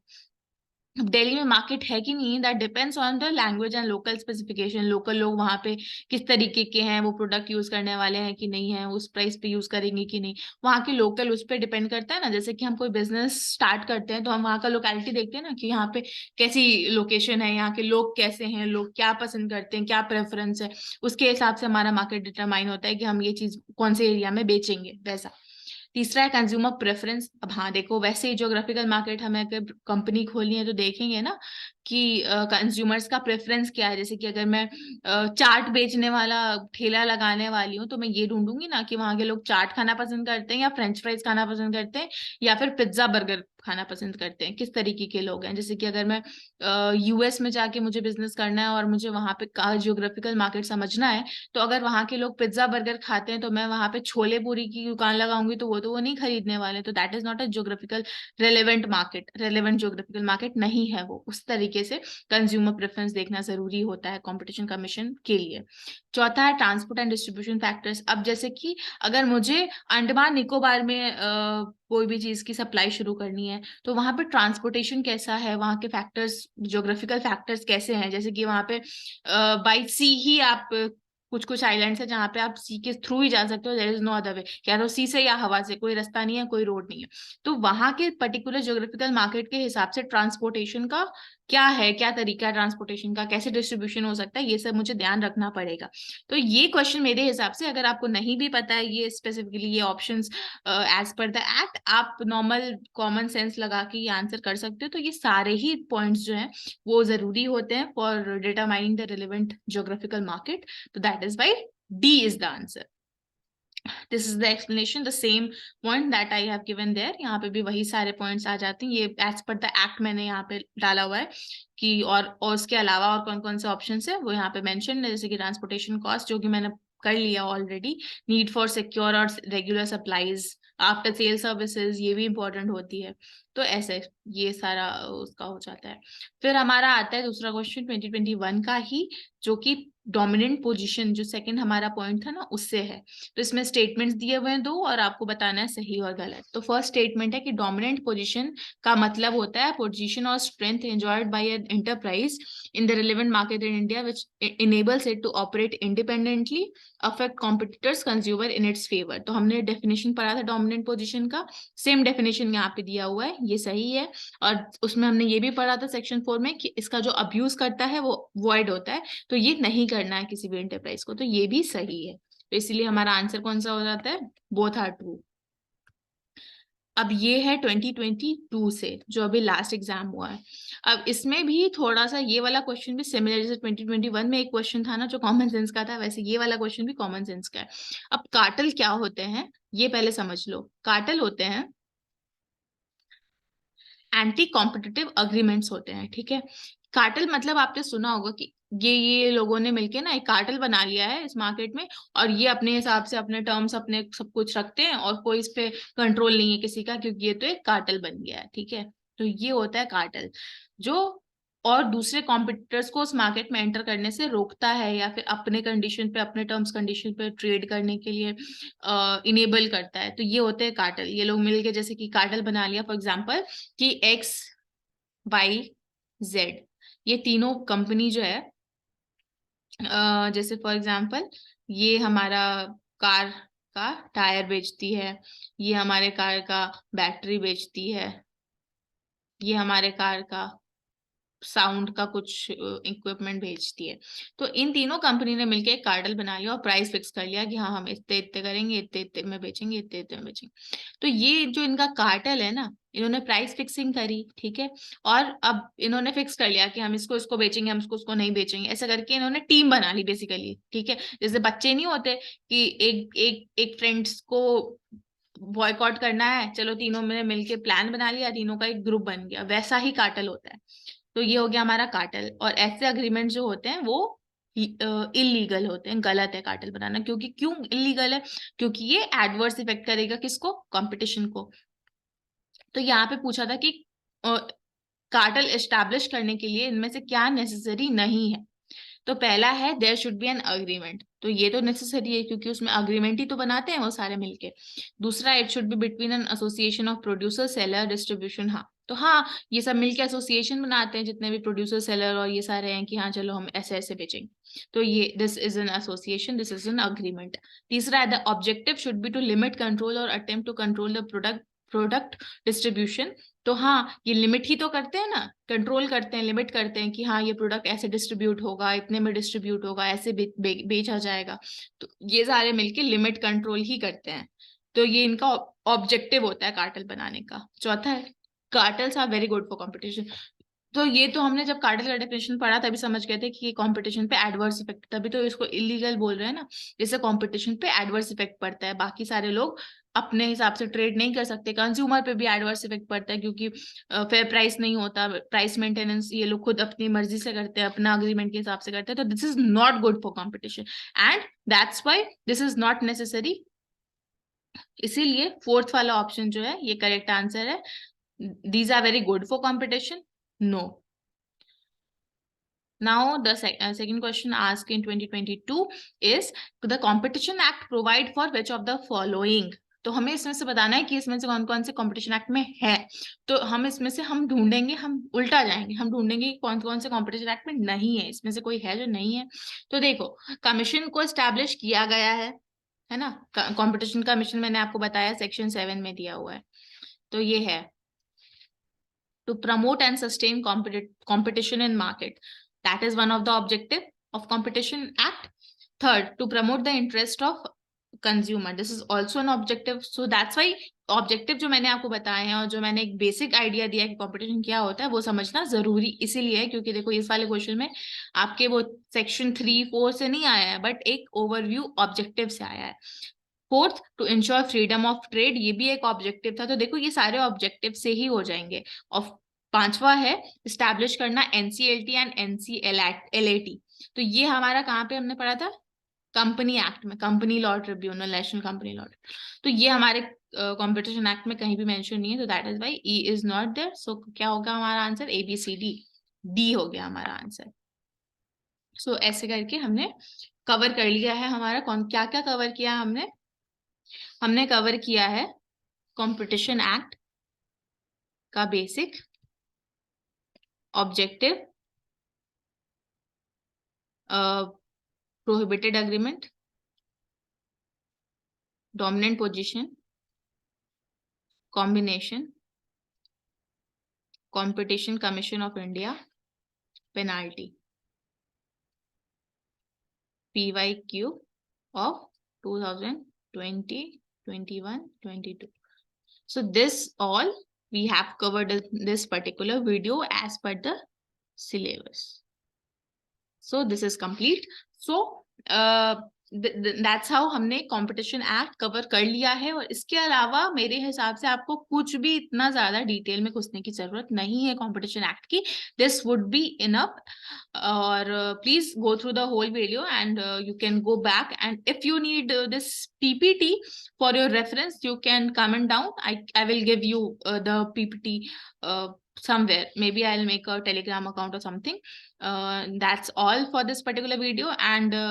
अब दिल्ली में मार्केट है कि नहीं, that depends on the language and local specification. Local लोग वहां पे किस तरीके के हैं, वो प्रोडक्ट यूज करने वाले हैं कि नहीं है, उस प्राइस पे यूज करेंगे कि नहीं, वहाँ के लोकल उस पर डिपेंड करता है ना। जैसे कि हम कोई बिजनेस स्टार्ट करते हैं तो हम वहाँ का लोकेलिटी देखते हैं ना, कि यहाँ पे कैसी लोकेशन है, यहाँ के लोग कैसे हैं, लोग क्या पसंद करते हैं, क्या प्रेफरेंस है, उसके हिसाब से हमारा मार्केट डिटरमाइन होता है कि हम ये चीज कौन से एरिया में बेचेंगे, वैसा। तीसरा है कंज्यूमर प्रेफरेंस। अब हाँ देखो, वैसे ही ज्योग्राफिकल मार्केट हमें अगर कंपनी खोलनी है तो देखेंगे ना कि कंज्यूमर्स का प्रेफरेंस क्या है। जैसे कि अगर मैं चाट बेचने वाला ठेला लगाने वाली हूँ तो मैं ये ढूंढूंगी ना कि वहां के लोग चाट खाना पसंद करते हैं या फ्रेंच फ्राइज खाना पसंद करते हैं या फिर पिज्जा बर्गर खाना पसंद करते हैं, किस तरीके के लोग हैं। जैसे कि अगर मैं यूएस में जाके मुझे बिजनेस करना है और मुझे वहां पे का जियोग्राफिकल मार्केट समझना है, तो अगर वहां के लोग पिज्जा बर्गर खाते हैं तो मैं वहां पे छोले पूरी की दुकान लगाऊंगी तो वो नहीं खरीदने वाले। तो that is not a geographical relevant market, relevant geographical market नहीं है वो। उस तरीके से कंज्यूमर प्रेफरेंस देखना जरूरी होता है कंपटीशन कमीशन के लिए। चौथा है ट्रांसपोर्ट एंड डिस्ट्रीब्यूशन फैक्टर्स। अब जैसे कि अगर मुझे अंडमान निकोबार में कोई भी चीज की सप्लाई शुरू करनी है तो वहां पे ट्रांसपोर्टेशन कैसा है, वहां के फैक्टर्स, ज्योग्राफिकल फैक्टर्स कैसे हैं। जैसे कि वहां पे बाई सी ही आप कुछ कुछ आइलैंड्स है जहाँ पे आप सी के थ्रू ही जा सकते हो, there is no other way, क्या तो सी से या हवा से, कोई रास्ता नहीं है, कोई रोड नहीं है। तो वहां के पर्टिकुलर ज्योग्राफिकल मार्केट के हिसाब से ट्रांसपोर्टेशन का क्या है, क्या तरीका है ट्रांसपोर्टेशन का, कैसे डिस्ट्रीब्यूशन हो सकता है, ये सब मुझे ध्यान रखना पड़ेगा। तो ये क्वेश्चन मेरे हिसाब से, अगर आपको नहीं भी पता है ये स्पेसिफिकली ये options as per the act, आप नॉर्मल कॉमन सेंस लगा के ये आंसर कर सकते हो। तो ये सारे ही पॉइंट्स जो हैं वो जरूरी होते हैं for determining the relevant geographical market. तो that is why D is the answer. This is the explanation, the same point that I have given there. यहाँ पे भी वही सारे पॉइंट्स आ जाते हैं, ये एज पर द एक्ट मैंने यहाँ पे डाला हुआ है कि और उसके अलावा और कौन कौन से ऑप्शन है वो यहाँ पे मेंशन है। जैसे कि ट्रांसपोर्टेशन कॉस्ट, जो कि मैंने कर लिया ऑलरेडी। नीड फॉर सिक्योर और regular supplies, after sale services, ये भी इंपॉर्टेंट होती है। तो ऐसे ये सारा उसका हो जाता है। फिर हमारा आता है दूसरा क्वेश्चन 2021 का ही, जो कि डोमिनेंट पोजीशन, जो सेकंड हमारा पॉइंट था ना, उससे है। तो इसमें स्टेटमेंट्स दिए हुए हैं दो और आपको बताना है सही और गलत। तो फर्स्ट स्टेटमेंट है कि डोमिनेंट पोजीशन का मतलब होता है पोजीशन और strength enjoyed by an enterprise in the relevant market in India which enables it to operate independently, affect competitors, consumer in its favor। तो हमने डेफिनेशन पढ़ा था डोमिनेंट पोजीशन का, सेम डेफिनेशन यहाँ पे दिया हुआ है, ये सही है। और उसमें हमने ये भी पढ़ा था सेक्शन 4 में कि इसका जो अब्यूज करता है वो वॉइड होता है, तो ये नहीं करना है किसी भी एंटरप्राइज को। तो ये भी सही है, तो इसलिए हमारा आंसर कौन सा हो जाता है, बोथ आर ट्रू। अब ये है 2022 से, जो अभी लास्ट एग्जाम हुआ है। अब इसमें भी थोड़ा सा ये वाला क्वेश्चन भी सिमिलर, जैसे 2021 में एक क्वेश्चन था ना जो कॉमन सेंस का था, वैसे ये वाला क्वेश्चन भी कॉमन सेंस का है। अब कार्टेल क्या होते हैं ये पहले समझ लो। कार्टेल होते हैं एंटी कॉम्पिटिटिव अग्रीमेंट्स होते हैं, ठीक है। कार्टेल मतलब आपने सुना होगा कि ये लोगों ने मिलके ना एक कार्टेल बना लिया है इस मार्केट में, और ये अपने हिसाब से अपने टर्म्स अपने सब कुछ रखते हैं और कोई इस पे कंट्रोल नहीं है किसी का, क्योंकि ये तो एक कार्टेल बन गया है, ठीक है। तो ये होता है कार्टेल, जो और दूसरे कॉम्पिटिटर्स को उस मार्केट में एंटर करने से रोकता है, या फिर अपने कंडीशन पे अपने टर्म्स कंडीशन पे ट्रेड करने के लिए इनेबल करता है। तो ये होते हैं कार्टेल। ये लोग मिलके जैसे कि कार्टेल बना लिया, फॉर एग्जांपल कि एक्स वाई जेड, ये तीनों कंपनी जो है, जैसे फॉर एग्जांपल ये हमारा कार का टायर बेचती है, ये हमारे कार का बैटरी बेचती है, ये हमारे कार का साउंड का कुछ इक्विपमेंट भेजती है। तो इन तीनों कंपनी ने मिलकर एक कार्टेल बना लिया और प्राइस फिक्स कर लिया कि हाँ हम इतने इतने करेंगे, इतने इतने में बेचेंगे, इतने इतने में बेचेंगे। तो ये जो इनका कार्टेल है ना, इन्होंने प्राइस फिक्सिंग करी, ठीक है। और अब इन्होंने फिक्स कर लिया कि हम इसको इसको बेचेंगे, हम इसको उसको नहीं बेचेंगे, ऐसा करके इन्होंने टीम बना ली बेसिकली, ठीक है। जैसे बच्चे नहीं होते कि एक एक एक फ्रेंड्स को बॉयकॉट करना है, चलो तीनों ने मिलके प्लान बना लिया, तीनों का एक ग्रुप बन गया, वैसा ही कार्टेल होता है। तो ये हो गया हमारा कार्टेल। और ऐसे अग्रीमेंट जो होते हैं वो इलीगल होते हैं, गलत है कार्टेल बनाना। क्योंकि क्यों इलीगल है? क्योंकि ये एडवर्स इफेक्ट करेगा किसको? कंपटीशन को। तो यहाँ पे पूछा था कि कार्टेल एस्टैब्लिश करने के लिए इनमें से क्या नेसेसरी नहीं है। तो पहला है there should be an agreement, तो ये तो नेसेसरी है क्योंकि उसमें अग्रीमेंट ही तो बनाते हैं वो सारे मिलके। दूसरा, it should be between an association of producer seller distribution, हाँ तो हाँ ये सब मिलके एसोसिएशन बनाते हैं जितने भी प्रोड्यूसर सेलर और ये सारे हैं कि हाँ चलो हम ऐसे ऐसे बेचेंगे, तो ये this is an association, this is an agreement. तीसरा है the objective should be to limit control or attempt to control the product distribution. तो हाँ ये लिमिट ही तो करते हैं ना, कंट्रोल करते हैं, लिमिट करते हैं कि हाँ ये प्रोडक्ट ऐसे डिस्ट्रीब्यूट होगा, इतने में डिस्ट्रीब्यूट होगा, ऐसे बेचा जाएगा। तो ये सारे मिलके लिमिट कंट्रोल ही करते हैं। तो ये इनका ऑब्जेक्टिव होता है कार्टेल बनाने का। चौथा है cartels are very good for competition. तो ये तो हमने जब कार्टेल का डेफिनेशन पढ़ा तभी समझ गए थे कि ये कंपटीशन पे एडवर्स इफेक्ट, तभी तो इसको इलीगल बोल रहे हैं ना, जैसे कंपटीशन पे एडवर्स इफेक्ट पड़ता है, बाकी सारे लोग अपने हिसाब से ट्रेड नहीं कर सकते, कंज्यूमर पे भी एडवर्स इफेक्ट पड़ता है क्योंकि फेयर प्राइस नहीं होता, प्राइस मेंटेनेंस ये लोग खुद अपनी मर्जी से करते हैं, अपना अग्रीमेंट के हिसाब से करते हैं। तो this is not good for competition and that's why this is not necessary. इसीलिए फोर्थ वाला ऑप्शन जो है ये करेक्ट आंसर है। These are very good for competition, no. Now, the second question asked in 2022 is the Competition Act provide for which of the following? तो हमें इसमें से बताना है कि इसमें से कौन कौन से कंपटीशन एक्ट में है। तो हम इसमें से हम ढूंढेंगे, हम उल्टा जाएंगे, हम ढूंढेंगे कि कौन कौन से कंपटीशन एक्ट में नहीं है, इसमें से कोई है जो नहीं है। तो देखो, कमीशन को एस्टैब्लिश किया गया है ना, कंपटीशन कमीशन मैंने आपको बताया सेक्शन 7 में दिया हुआ है। तो ये है to promote and sustain competition in market. That is one of the objective of Competition Act. Third, to promote the interest of consumer. This is also an objective. So that's why objective जो मैंने आपको बताए हैं और जो मैंने एक basic idea दिया कि कंपटीशन क्या होता है वो समझना जरूरी इसीलिए है क्योंकि देखो इस वाले क्वेश्चन में आपके वो सेक्शन 3-4 से नहीं आया है बट एक ओवरव्यू ऑब्जेक्टिव से आया है। Fourth, to ensure freedom of trade, ये भी एक ऑब्जेक्टिव था। तो देखो ये सारे ऑब्जेक्टिव से ही हो जाएंगे। और पांचवा है इस्टेब्लिश करना एनसीएलटी एंड एनसीएलएटी। तो ये हमारा कहाँ पे हमने पढ़ा था? कंपनी एक्ट में, company law tribunal, national company law. तो ये हमारे कंपटीशन एक्ट में कहीं भी मेंशन नहीं है, तो that is why E is not there. So क्या होगा हमारा आंसर? ABCD, डी हो गया हमारा आंसर। सो ऐसे करके हमने कवर कर लिया है हमारा कौन क्या क्या कवर किया हमने। हमने कवर किया है कंपटीशन एक्ट का basic, objective, prohibited agreement, dominant position, combination, competition commission of India, penalty, PYQ of 2020, 21, 22. So this all we have covered in this particular video as per the syllabus. So this is complete. So that's how हमने competition act cover कर लिया है। और इसके अलावा मेरे हिसाब से आपको कुछ भी इतना ज्यादा डिटेल में घुसने की जरूरत नहीं है कंपटीशन एक्ट की। This would be enough. और please go through the whole video and you can go back, and if you need this PPT for your reference you can comment down. I will give you the PPT somewhere. Maybe I'll make a Telegram account or something. That's all for this particular video, and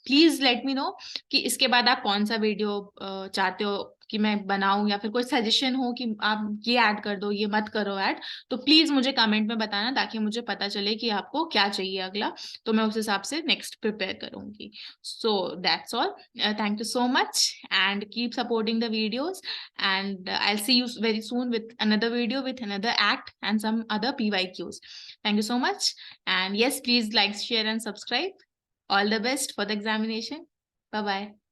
please let me know कि इसके बाद आप कौन सा video चाहते हो कि मैं बनाऊं, या फिर कोई सजेशन हो कि आप ये ऐड कर दो, ये मत करो ऐड, तो प्लीज मुझे कमेंट में बताना, ताकि मुझे पता चले कि आपको क्या चाहिए अगला, तो मैं उस हिसाब से नेक्स्ट प्रिपेयर करूंगी। So that's all. Thank you so much and keep supporting the videos, and I will see you very soon with another video with another act and some other PYQs. Thank you so much, and yes, please like, share and subscribe. All the best for the examination. Bye bye.